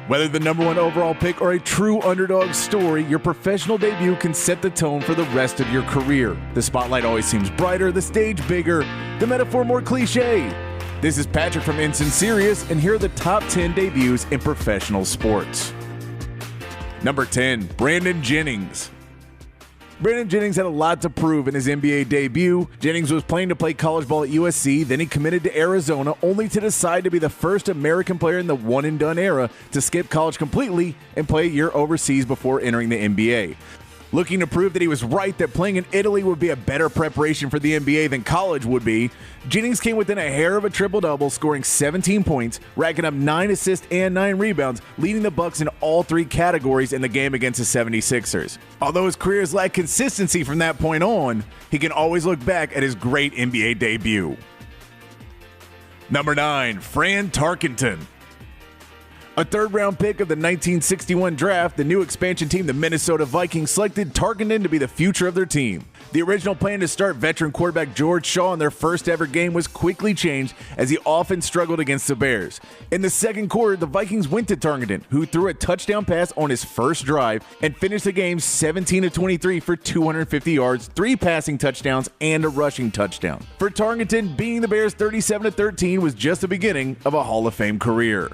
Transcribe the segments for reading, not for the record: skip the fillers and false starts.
Whether the number one overall pick or a true underdog story, your professional debut can set the tone for the rest of your career. The spotlight always seems brighter, the stage bigger, the metaphor more cliche. This is Patrick from Instant Serious, and here are the top 10 debuts in professional sports. Number 10, Brandon Jennings. Brandon Jennings had a lot to prove in his NBA debut. Jennings was planning to play college ball at USC, then he committed to Arizona, only to decide to be the first American player in the one-and-done era to skip college completely and play a year overseas before entering the NBA. Looking to prove that he was right that playing in Italy would be a better preparation for the NBA than college would be, Jennings came within a hair of a triple-double, scoring 17 points, racking up 9 assists and 9 rebounds, leading the Bucks in all 3 categories in the game against the 76ers. Although his career has lacked consistency from that point on, he can always look back at his great NBA debut. Number 9, Fran Tarkenton. A third-round pick of the 1961 draft, the new expansion team, the Minnesota Vikings, selected Tarkenton to be the future of their team. The original plan to start veteran quarterback George Shaw in their first-ever game was quickly changed as he often struggled against the Bears. In the second quarter, the Vikings went to Tarkenton, who threw a touchdown pass on his first drive and finished the game 17-23 for 250 yards, 3 passing touchdowns, and a rushing touchdown. For Tarkenton, beating the Bears 37-13 was just the beginning of a Hall of Fame career.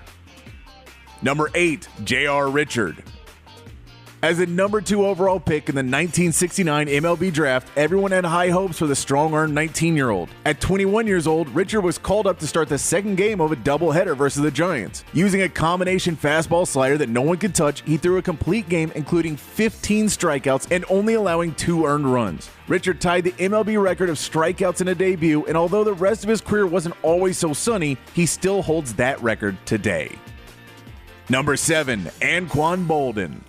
Number 8, J.R. Richard. As the number 2 overall pick in the 1969 MLB draft, everyone had high hopes for the strong-armed 19-year-old. At 21 years old, Richard was called up to start the second game of a doubleheader versus the Giants. Using a combination fastball slider that no one could touch, he threw a complete game including 15 strikeouts and only allowing 2 earned runs. Richard tied the MLB record of strikeouts in a debut, and although the rest of his career wasn't always so sunny, he still holds that record today. Number 7, Anquan Boldin.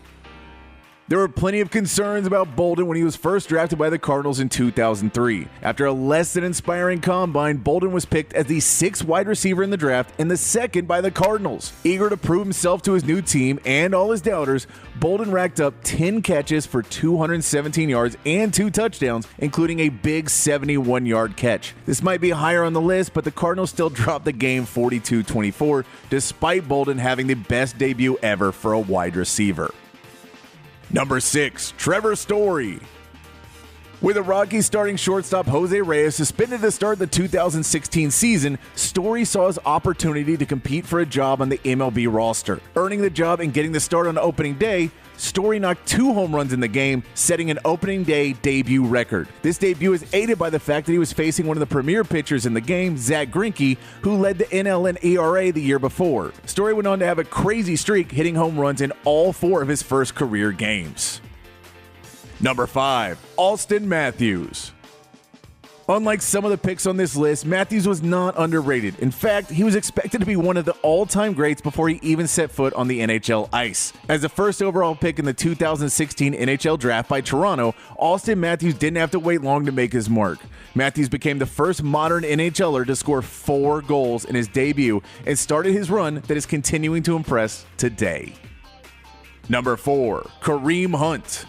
There were plenty of concerns about Boldin when he was first drafted by the Cardinals in 2003. After a less than inspiring combine, Boldin was picked as the 6th wide receiver in the draft and the 2nd by the Cardinals. Eager to prove himself to his new team and all his doubters, Boldin racked up 10 catches for 217 yards and 2 touchdowns, including a big 71-yard catch. This might be higher on the list, but the Cardinals still dropped the game 42-24, despite Boldin having the best debut ever for a wide receiver. Number 6, Trevor Story. With a Rockies starting shortstop Jose Reyes suspended to start the 2016 season, Story saw his opportunity to compete for a job on the MLB roster. Earning the job and getting the start on opening day, Story knocked 2 home runs in the game, setting an opening day debut record. This debut is aided by the fact that he was facing one of the premier pitchers in the game, Zach Greinke, who led the NL in ERA the year before. Story went on to have a crazy streak, hitting home runs in all 4 of his first career games. Number 5, Auston Matthews. Unlike some of the picks on this list, Matthews was not underrated. In fact, he was expected to be one of the all-time greats before he even set foot on the NHL ice. As the first overall pick in the 2016 NHL draft by Toronto, Auston Matthews didn't have to wait long to make his mark. Matthews became the first modern NHLer to score 4 goals in his debut and started his run that is continuing to impress today. Number 4, Kareem Hunt.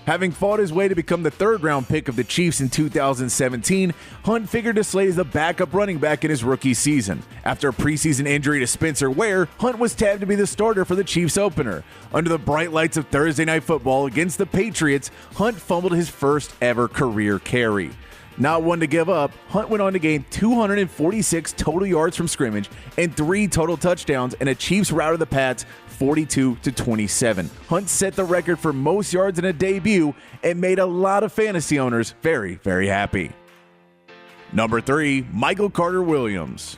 Having fought his way to become the 3rd-round pick of the Chiefs in 2017, Hunt figured to slate as a backup running back in his rookie season. After a preseason injury to Spencer Ware, Hunt was tabbed to be the starter for the Chiefs opener. Under the bright lights of Thursday Night Football against the Patriots, Hunt fumbled his first ever career carry. Not one to give up, Hunt went on to gain 246 total yards from scrimmage and 3 total touchdowns in a Chiefs rout of the Pats 42-27. Hunt set the record for most yards in a debut and made a lot of fantasy owners very, very happy. Number 3, Michael Carter Williams.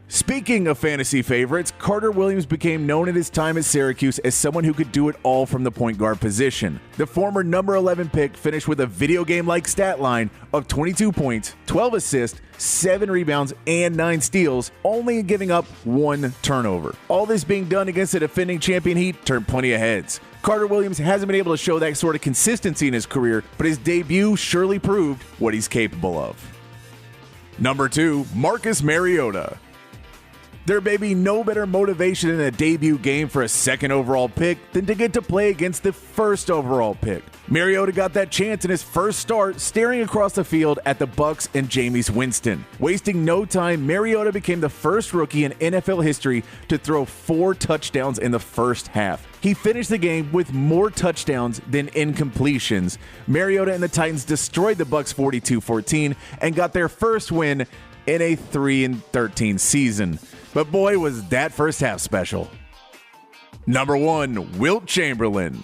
Speaking of fantasy favorites, Carter Williams became known at his time at Syracuse as someone who could do it all from the point guard position. The former number 11 pick finished with a video game-like stat line of 22 points, 12 assists, 7 rebounds, and 9 steals, only giving up 1 turnover. All this being done against the defending champion Heat turned plenty of heads. Carter Williams hasn't been able to show that sort of consistency in his career, but his debut surely proved what he's capable of. Number 2, Marcus Mariota. There may be no better motivation in a debut game for a second overall pick than to get to play against the first overall pick. Mariota got that chance in his first start, staring across the field at the Bucs and Jameis Winston. Wasting no time, Mariota became the first rookie in NFL history to throw 4 touchdowns in the first half. He finished the game with more touchdowns than incompletions. Mariota and the Titans destroyed the Bucs 42-14 and got their first win in a 3-13 season. But boy, was that first half special. Number 1, Wilt Chamberlain.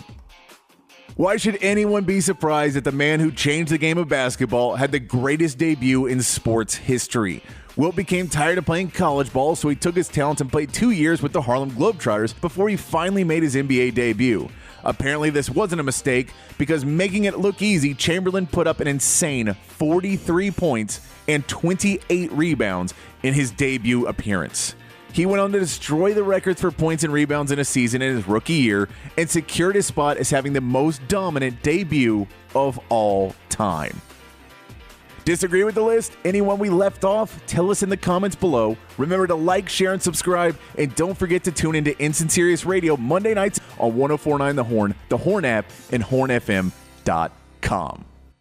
Why should anyone be surprised that the man who changed the game of basketball had the greatest debut in sports history? Wilt became tired of playing college ball, so he took his talents and played 2 years with the Harlem Globetrotters before he finally made his NBA debut. Apparently, this wasn't a mistake, because making it look easy, Chamberlain put up an insane 43 points and 28 rebounds in his debut appearance. He went on to destroy the records for points and rebounds in a season in his rookie year and secured his spot as having the most dominant debut of all time. Disagree with the list? Anyone we left off? Tell us in the comments below. Remember to like, share, and subscribe. And don't forget to tune into Instant Serious Radio Monday nights on 104.9 The Horn app, and hornfm.com.